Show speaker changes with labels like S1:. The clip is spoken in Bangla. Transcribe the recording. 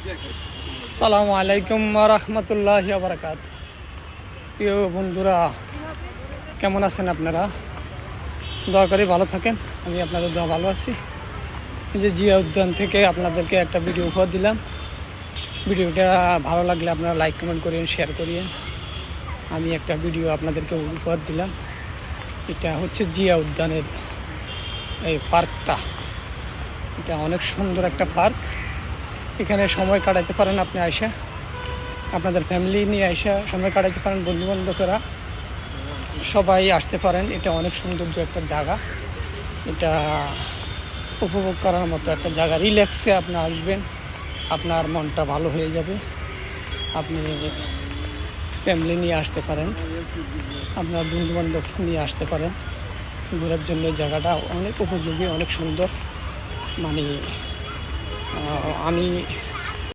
S1: আসসালামু আলাইকুম রহমতুল্লাহি ওয়া বারাকাতুহু। প্রিয় বন্ধুরা, কেমন আছেন আপনারা? দয়া করে ভালো থাকেন। আমি আপনাদের দোয়া ভালো আছি। এই যে জিয়া উদ্যান থেকে আপনাদেরকে একটা ভিডিও উপহার দিলাম। ভিডিওটা ভালো লাগলে আপনারা লাইক কমেন্ট করিয়েন, শেয়ার করিয়েন। আমি একটা ভিডিও আপনাদেরকে উপহার দিলাম। এটা হচ্ছে জিয়া উদ্যানের এই পার্কটা। এটা অনেক সুন্দর একটা পার্ক। এখানে সময় কাটাতে পারেন আপনি আইসা, আপনাদের ফ্যামিলি নিয়ে আইসা সময় কাটাতে পারেন, বন্ধুবান্ধবরা সবাই আসতে পারেন। এটা অনেক সৌন্দর্য একটা জায়গা। এটা উপভোগ করার মতো একটা জায়গা। রিল্যাক্সে আপনি আসবেন, আপনার মনটা ভালো হয়ে যাবে। আপনি ফ্যামিলি নিয়ে আসতে পারেন, আপনার বন্ধুবান্ধব নিয়ে আসতে পারেন ঘোরার জন্য। জায়গাটা অনেক উপযোগী, অনেক সুন্দর। মানে আমি